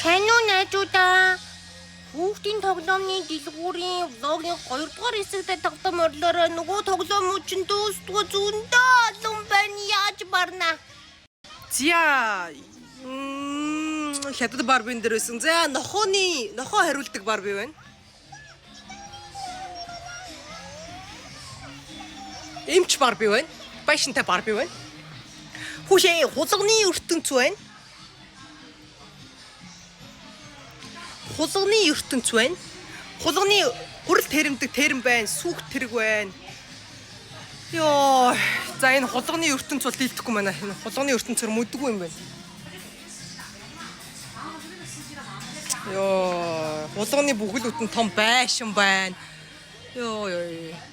Сайн уу найзуудаа? Хүүхдийн тоглоомны дэлгүүрийн влогийн 2 дугаар хэсэгтээ тоглоом орлоороо нөгөө тоглоомууд чинь дуустгүй зөндөө олон байна. Яаж барна? За хятад барбин дээр байсан. За нохоо хариулдаг барби байна. Эмч барби байна. Байшинтай барби байна. Хүүшээ хулганы ертөнц байна. Хулганы ертөнц байна. Хулганы хүрэл тэрэмдэг тэрэм байна. Сүхт тэрэг байна. Йоо, за энэ хулганы ертөнц бол дийлдэхгүй байна. Энэ хулганы ертөнцөөр мэддэггүй юм байна. Йоо, хулганы бүхэл бүтэн том байшин байна. Йоо.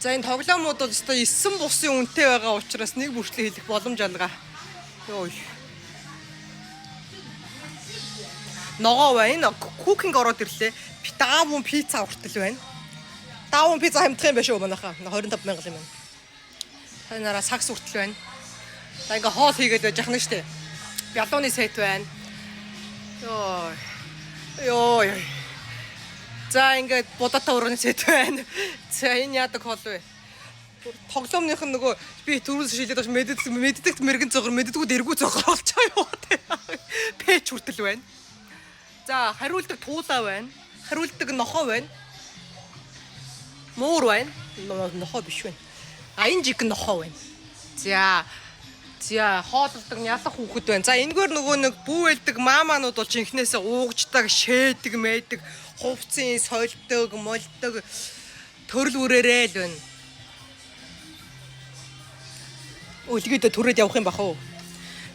За энэ тоглоомууд бол өстой 9 бусын үнэтэй байгаа учраас нэг бүртлээ хэлэх боломж алгаа. Йоо. Ногоо байна. Кукинг ороод ирлээ. Давун пицца хүртэл байна. Давун пицца хамтрах юм байна шүү манайхаа. 25,000 юм байна. Танараа сакс хүртэл байна. За ингээ хоол хийгээд байж ахна штэ. Бялууны сет байна. Йоо. За ингээ будаатай урганы сет байна. За энэ яадаг хоол вэ? Тоглоомных нь нөгөө би түрүүс шилээд бас мэддэг мэрэгэн цогор мэддэггүй дэргүү цогор болчихоо юу те. Пэч хүртэл байна. За хариулдаг туулаа байна. Хариулдаг нохоо байна. Муур байна. Нохоо биш байна. Аян жиг нохоо байна. За хооллдог ялах хүүхэд байна. За энэгээр нөгөө нэг бүүвэлдэг маамаанууд бол жинхнээсээ уугчдаг, шээдэг, мэйдэг, хувцсын сольдог, молдог төрөл үрээрээ л байна. Өлгөдө түрээд явах юм бах уу?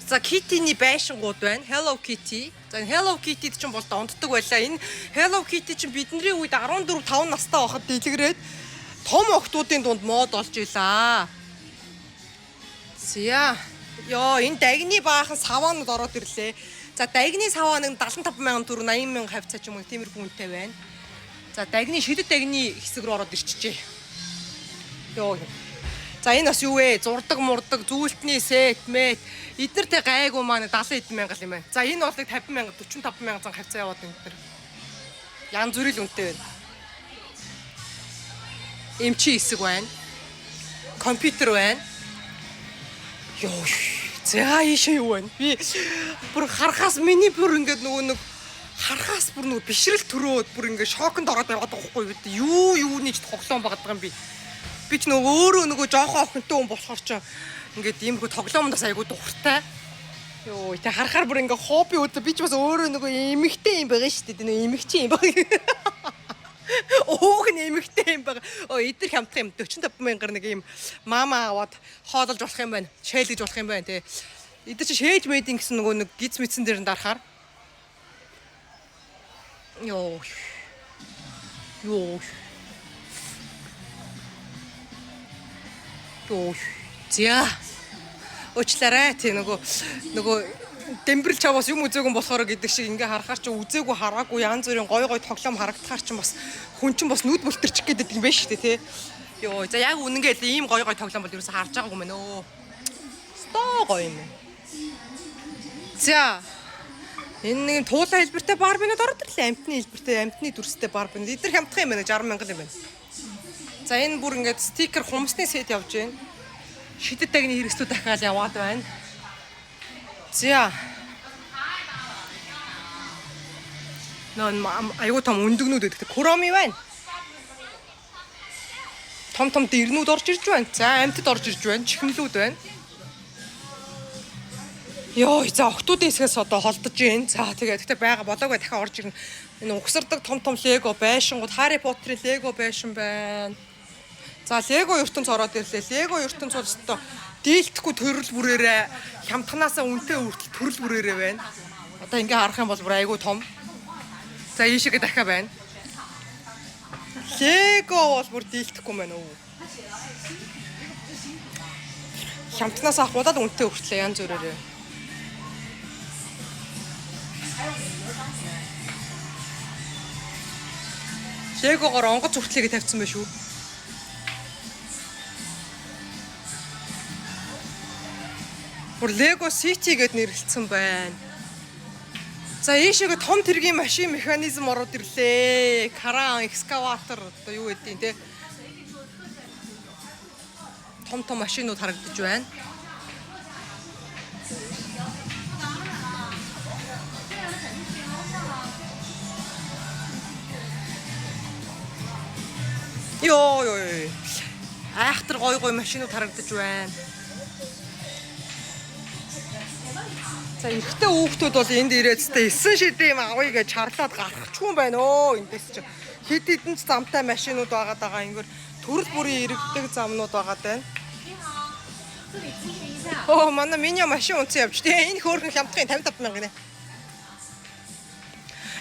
За Kitty-ний байшингууд байна. Hello Kitty. За Hello Kitty-д ч бол донддог байлаа. Энэ Hello Kitty чинь бидний үед 14 5 настай байхад дэлгэрээд том охтуудын дунд мод олж илаа. Зя. Йоо, энэ дагны баахан саваанууд ороод ирлээ. За дагны саваан нь 75,000 төгрөг 80,000 хавцаа ч юм уу тиймэрхүү үнэтэй байна. За дагны шидэт дагны хэсэг рүү ороод ирчихжээ. Йоо. За энэ бас юу вэ? Зурдаг мурдаг, зүйлтний сет, мэт. Эднэртэй гайгүй маань 70,000 юм байна. За энэ болыг 50,000, 45,000 зан хавцаа яваад энэ төр. Ян зүрэл үнэтэй байна. Эмчи хэсэг байна. Компьютер байна. Йоо. За ийшээ юу байна? Би бүр харахаас миний бүр ингээд нөгөө нэг харахаас бүр нөгөө бишрэл төрөөд бүр ингээд шоконд ороод яваад байгаа байхгүй юу? Юуны ч тоглоом багт байгаа юм би. Би ч нөгөө өөрөө нөгөө жоохон охинтой хүн болохоор ч ингээд иймэрхүү тоглоомондос айгуу дуртай. Йоо, тэ харахаар бүр ингээд хобби үүдээ би ч бас өөрөө нөгөө эмэгтэй юм байгаа шүү дээ. Нөгөө эмэгчин юм байгаа. Өөг нэмэгтэй юм байгаа. Эдгээр хямдах юм 45,000 нэг юм мама аваад хоололж болох юм байна. Шээлгэж болох юм байна тий. Эдгээр чи шээж мэдин гэсэн нөгөө нэг гиз мэдсэн дээр нь дарахаар. Йоо. За. Уучлаарай тий нөгөө дэмбэрл чаваас юм үзээгүй болохоор гэдэг шиг ингээ харахаар чи үзээгүй хараагүй янз бүрийн гой тоглоом харагдахаар чи бас хүн чинь бас нүд бүлтэрчих гэдэг юм байна шүү дээ тий. Йоо, за яг үнэнгээл ийм гой тоглоом бол ерөөсө харж байгаагүй мэн өө. Стоо гоё юм. За. Энэ нэг туулаа хэлбэртэй барбинууд ороод ирлээ. Амтны хэлбэртэй, амтны дүрстэй барбин. Эдгээр хямдах юм байна 60,000 юм байна. За энэ бүр ингээд стикер хумсны сет явж байна. Шидэт дагны хэрэгслүүд дахиад яваад байна. За. Аюу том өндөгнүүд өгдөг. Куроми байна. Том дэрнүүд орж ирж байна. За амтд орж ирж байна. Чихнэлүүд байна. Йоо, за охтуудын хэсгээс одоо холдож байна. За гэхдээ байгаа болоогүй дахиад орж ирнэ. Энэ угсардаг том лего байшингууд, Harry Potter-ийн лего байшин байна. За лего ертөнц ороод ирлээ. Лего ертөнц бол өстой дийлдэхгүй төрөл бүрээрээ хямдханаасаа үнэтэй хүртэл төрөл бүрээрээ байна. Одоо ингээ харах юм бол бүр айгүй том. За ийшээгээ дахиад байна. Лего бол бүр дийлдэхгүй байна уу. Хямдханаасаа ахуудаад үнэтэй хүртлээ янз бүрээрээ. Легогоор онгоц хүртлэгээ тавьсан байх шүү. Бүр Lego City гэд нэрлэлсэн байна. За ийшээгээ том тэргийн машин механизм ороод ирлээ. Кран, экскаватор одоо юу гэдэг те. Том машинууд харагдаж байна. Йоо. Айхтар гой машинууд харагдаж байна. За эрэгтэй хүүхдүүд бол энд ирээд зөте 9 шидэ юм авъя гэж чарлаад гарахчгүй байна өө. Эндээс чи хэд хэдэн ч замтай машинууд байгаа. Ингээд төрөл бүрийн иргэдэг замнууд байгаа даа. Оо манай миний машин унтсан явж тээ. Энэ хөөрхөн хямдхан 55 мянга нэ.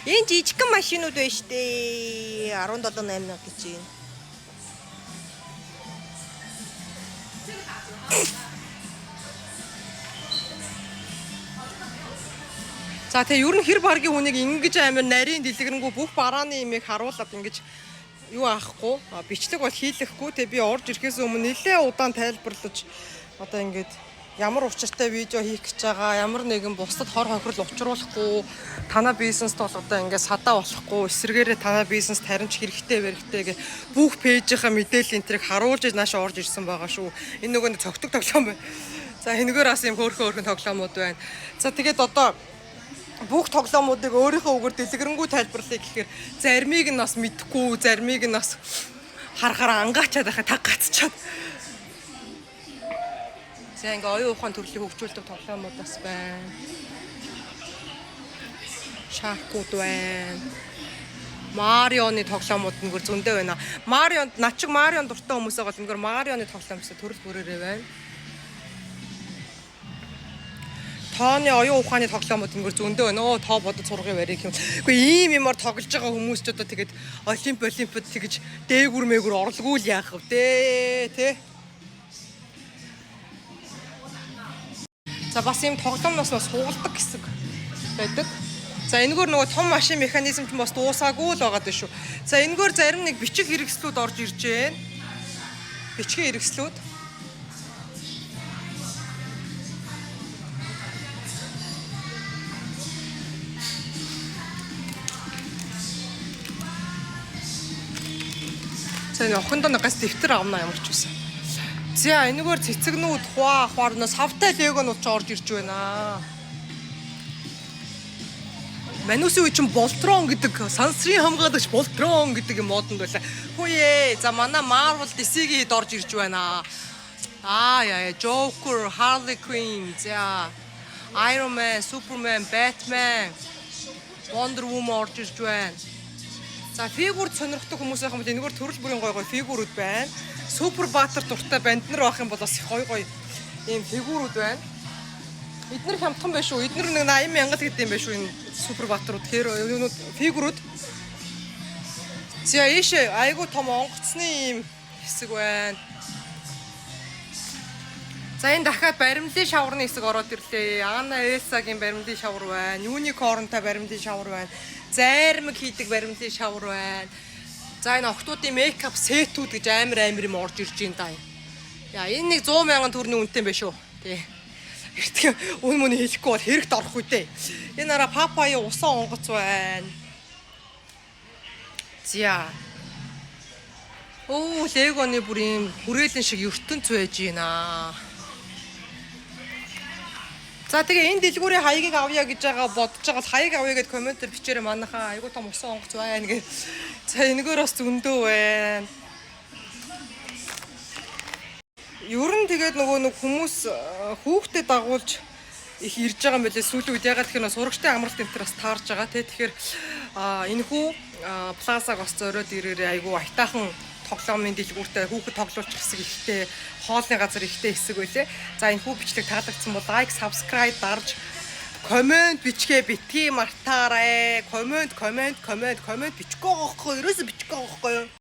Энэ жижигхэн машинууд байна штэ. 17-8 мянга гэж юм. За тэгээ ер нь хэр баргийн хүнийг ингэж амар нарийн дэлгэрэнгүй бүх барааны имийг харуулад ингэж юу аахгүй бичлэг бол хийлэхгүй тэгээ би орж ирэхээс өмнө нэлээ удаан тайлбарлаж одоо ингэж ямар учиртай видео хийх гэж байгаа ямар нэгэн бусдад хор хохирол учруулахгүй танай бизнест бол одоо ингэ садаа болохгүй эсрэгээрээ танай бизнес таримж хэрэгтэй гэх бүх пэйжийнхаа мэдээлэл энтрийг харуулж нааш орж ирсэн байгаа шүү. Энэ нөгөө цогтөг тоглоом байна. За энэгээр бас юм хөөрхөн тоглоомууд байна. За тэгээд одоо бүх тоглоомуудыг өөрийнхөө үгээр дэлгэрэнгүй тайлбарлая гэхээр заримыг нь бас мэдэхгүй, заримыг нь бас харахаар ангаачаад байхад таг гацчаад. За ингээ оюун ухаан төрлийн хөгжүүлдэг тоглоомууд бас байна. Шахкууд байна. Марионы тоглоомууд нэгээр зөндөө байна. Марионд начиг Марион дуртай хүмүүсээ гол нэгээр Марионы тоглоомсоо төрөл бүрээрээ байна. Тооны оюун ухааны тоглоомууд нэгээр зөндөө байна. Оо тоо бодод сургын барих юм. Үгүй ийм юмар тоглож байгаа хүмүүс ч одоо тэгээд олимпиад тэгэж дээгүр орлоггүй л яах вэ те. За бас юм тоглоомноос суулдаг хэсэг байдаг. За энэгээр нөгөө том машин механизм ч бас дуусаагүй л байгаа дээ шүү. За энэгээр зарим нэг бичих хэрэгслүүд орж ирж байна. Бичгийн хэрэгслүүд. За энэ охиндоо гас дэвтэр авна ямар ч үсэн. За энэгээр цэцэгнүүд хуаарнаа савтай легонууд ч орж ирж байна. Манусын үе чинь Болтрон гэдэг сансрын хамгаалагч Болтрон гэдэг юм модонд байлаа. Хүүе за манай Marvel DC-ийн хэд орж ирж байна. Яа Joker, Harley Quinn, за Iron Man, Superman, Batman, Wonder Woman орж ирж байна. За фигурд сонирхдаг хүмүүс байх юм бол энэгээр төрөл бүрийн гой фигурүүд байна. Супер баатар дуртай банднер байх юм бол бас гой ийм фигурүүд байна. Эднэр хямдхан байх шүү. Эднэр нэг 80 мянга гэдэг юм байх шүү энэ супер баатарууд. Тэгэхээр фигурүүд. За ийшээ айгуу том онгоцны ийм хэсэг байна. За энэ дахиад баримлын шаврын хэсэг ороод ирлээ. Анна Элсагийн баримлын шавар байна. Unicorn-тай баримлын шавар байна. Зармаг хийдэг баримлын шавар байна. За энэ охтуудын мейкап сетүүд гэж амар юм орж ирж байна да. Яа энэ нэг 100 мянган төгрөгийн үнэтэй юм байна шүү. Тий. Эртгээ үн мөний хэлэхгүй бол хэрэгт орохгүй дээ. Энэ араа папая усан онгоц байна. За. Легоны бүр юм хүрээлэн шиг ертөнц байж байна. За тэгээ энэ дэлгүүрийн хаягийг авъя гэж байгаа бодож байгаа хаяг авъя гэд комментээр бичээрэй манайхаа айгуу том усан онгоц байна гэж. За энэгээр бас зөндөө байна. Ер нь тэгээд нөгөө нэг хүмүүс хүүхдэд дагуулж их ирж байгаа юм билээ сүүлийн үед ягаад гэхээр сурагчтай амралт энэ төр бас таарж байгаа те. Тэгэхээр энэ хүү плазаг бас зориод ирээрээ айгуу айтаахан тоглоомын дэлгүүртэй хүүхэд тоглуулчих хэсэг ихтэй хоолны газар ихтэй хэсэг байлээ. За энэ хүү бичлэг таалагдсан бол лайк, subscribe дарж коммент бичгээ битгий мартаарай. Коммент бичихгүй байхгүй юу? Ерөөсө бичихгүй байхгүй юу?